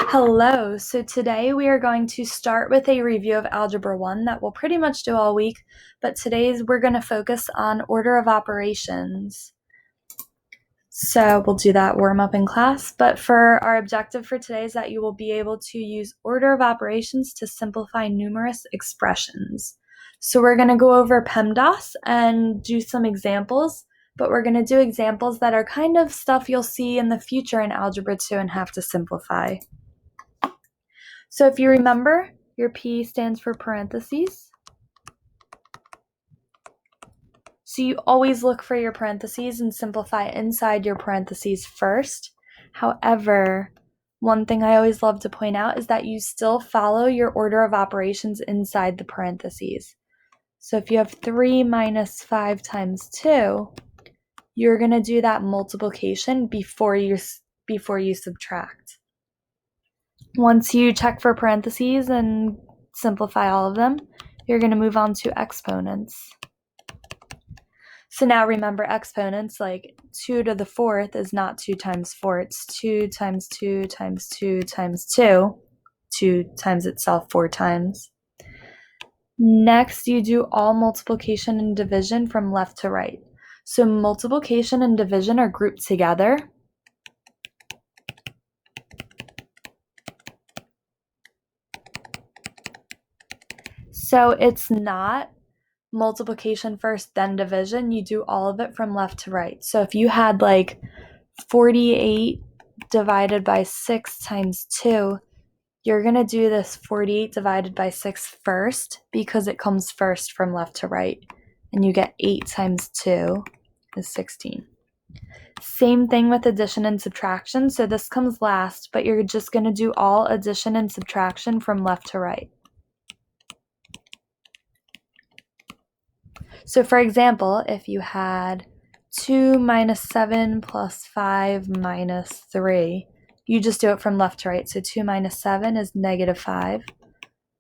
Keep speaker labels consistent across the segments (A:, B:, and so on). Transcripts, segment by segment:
A: Hello, so today we are going to start with a review of Algebra 1 that we'll pretty much do all week, but today we're going to focus on order of operations. So we'll do that warm up in class, but for our objective for today is that you will be able to use order of operations to simplify numerous expressions. So we're going to go over PEMDAS and do some examples, but we're going to do examples that are kind of stuff you'll see in the future in Algebra 2 and have to simplify. So if you remember, your P stands for parentheses. So you always look for your parentheses and simplify inside your parentheses first. However, one thing I always love to point out is that you still follow your order of operations inside the parentheses. So if you have 3 minus 5 times 2, you're going to do that multiplication before you subtract. Once you check for parentheses and simplify all of them, you're going to move on to exponents. So now remember exponents, like 2 to the 4th is not 2 times 4, it's 2 times 2 times 2 times 2, 2 times itself 4 times. Next, you do all multiplication and division from left to right. So multiplication and division are grouped together. So it's not multiplication first, then division. You do all of it from left to right. So if you had like 48 divided by 6 times 2, you're going to do this 48 divided by 6 first because it comes first from left to right. And you get 8 times 2 is 16. Same thing with addition and subtraction. So this comes last, but you're just going to do all addition and subtraction from left to right. So for example, if you had 2 minus 7 plus 5 minus 3, you just do it from left to right. So 2 minus 7 is negative 5.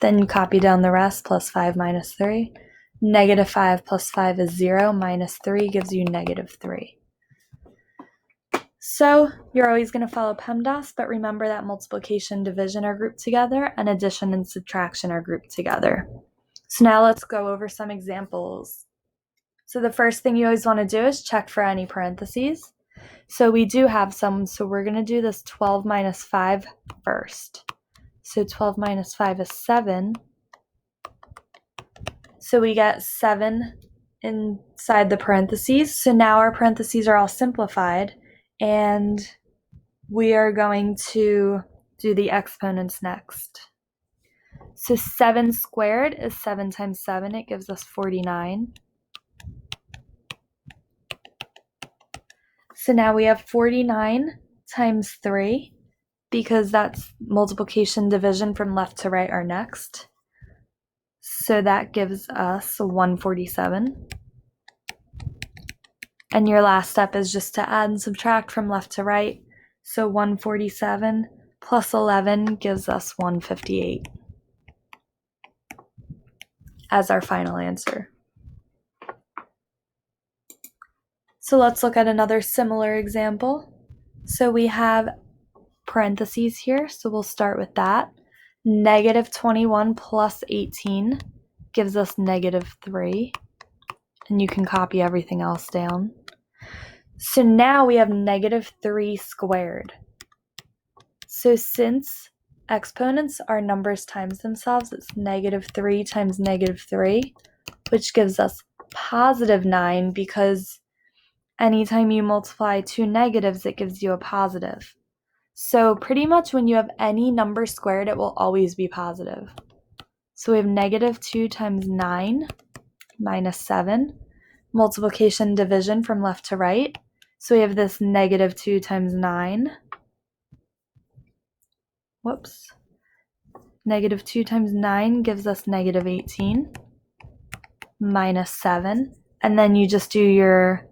A: Then you copy down the rest, plus 5 minus 3. Negative 5 plus 5 is 0, minus 3 gives you negative 3. So you're always going to follow PEMDAS, but remember that multiplication and division are grouped together and addition and subtraction are grouped together. So now let's go over some examples. So the first thing you always want to do is check for any parentheses. So we do have some, so we're going to do this 12 minus 5 first. So 12 minus 5 is 7. So we get 7 inside the parentheses. So now our parentheses are all simplified, and we are going to do the exponents next. So 7 squared is 7 times 7. It gives us 49. So now we have 49 times 3, because that's multiplication, division from left to right are next. So that gives us 147. And your last step is just to add and subtract from left to right. So 147 plus 11 gives us 158 as our final answer. So let's look at another similar example. So we have parentheses here, so we'll start with that. Negative 21 plus 18 gives us negative 3, and you can copy everything else down. So now we have negative 3 squared. So since exponents are numbers times themselves, it's negative 3 times negative 3, which gives us positive 9, because anytime you multiply two negatives, it gives you a positive. So pretty much when you have any number squared, it will always be positive. So we have negative 2 times 9 minus 7. Multiplication, division from left to right. So we have this negative 2 times 9. Whoops. Negative 2 times 9 gives us negative 18 minus 7. And then you just do your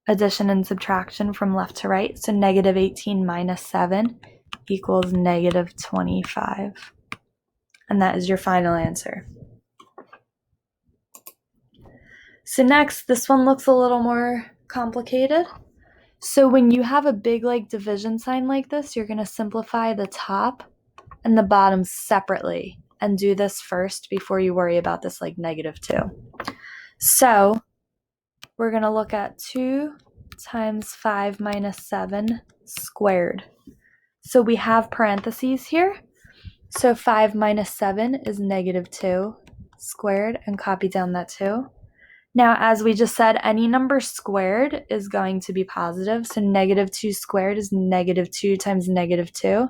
A: addition and subtraction from left to right. So negative 18 minus 7 equals negative 25. And that is your final answer. So next, this one looks a little more complicated. So when you have a big like division sign like this, you're going to simplify the top and the bottom separately and do this first before you worry about this like -2. So we're going to look at 2 times 5 minus 7 squared. So we have parentheses here. So 5 minus 7 is -2 squared, and copy down that 2. Now, as we just said, any number squared is going to be positive. So -2 squared is -2 times -2.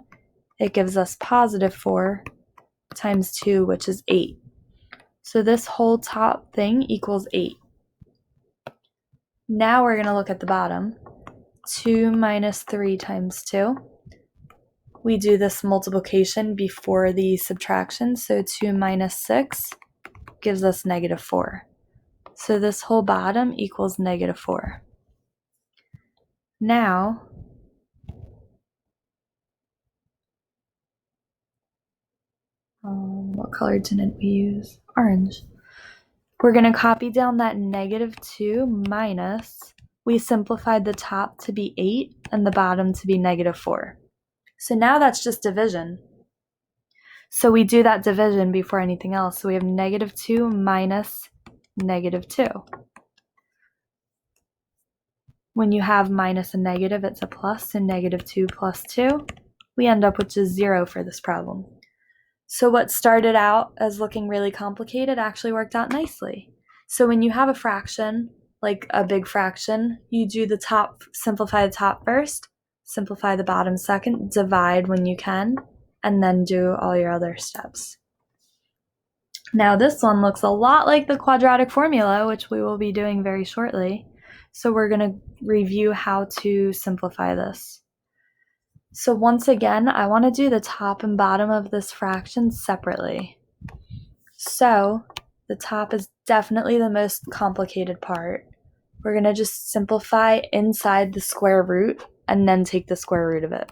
A: It gives us +4 times 2, which is 8. So this whole top thing equals 8. Now we're going to look at the bottom. 2 minus 3 times 2. We do this multiplication before the subtraction. So 2 minus 6 gives us -4. So this whole bottom equals -4. Now, what color didn't we use? Orange. We're going to copy down that -2 minus, we simplified the top to be 8 and the bottom to be -4. So now that's just division. So we do that division before anything else. So we have -2 minus -2. When you have minus a negative, it's a plus, so -2 plus 2. We end up with just 0 for this problem. So what started out as looking really complicated actually worked out nicely. So when you have a fraction, like a big fraction, you do the top, simplify the top first, simplify the bottom second, divide when you can, and then do all your other steps. Now this one looks a lot like the quadratic formula, which we will be doing very shortly. So we're going to review how to simplify this. So once again, I want to do the top and bottom of this fraction separately. So the top is definitely the most complicated part. We're going to just simplify inside the square root and then take the square root of it.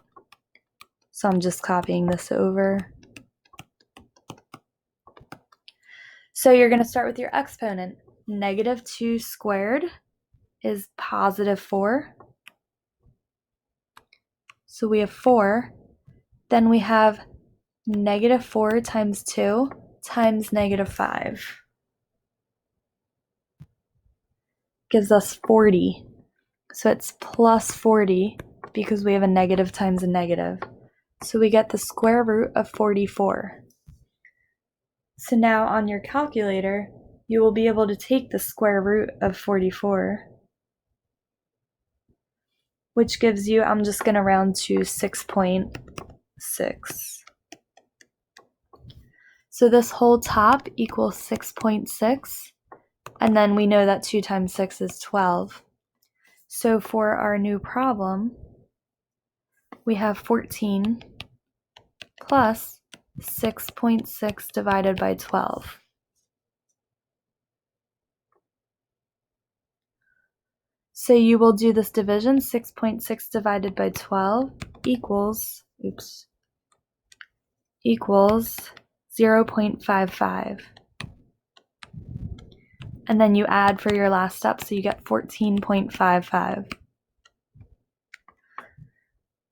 A: So I'm just copying this over. So you're going to start with your exponent. -2 squared is +4. So we have 4. Then we have -4 times 2 times -5. Gives us 40. So it's +40 because we have a negative times a negative. So we get the square root of 44. So now on your calculator, you will be able to take the square root of 44, which gives you, I'm just going to round to 6.6. So this whole top equals 6.6, and then we know that 2 times 6 is 12. So for our new problem, we have 14 plus 6.6 divided by 12. So you will do this division, 6.6 divided by 12 equals 0.55. And then you add for your last step, so you get 14.55.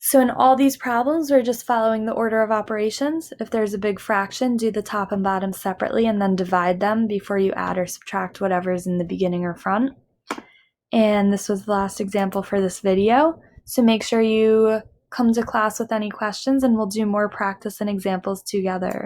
A: So in all these problems, we're just following the order of operations. If there's a big fraction, do the top and bottom separately and then divide them before you add or subtract whatever's in the beginning or front. And this was the last example for this video. So make sure you come to class with any questions and we'll do more practice and examples together.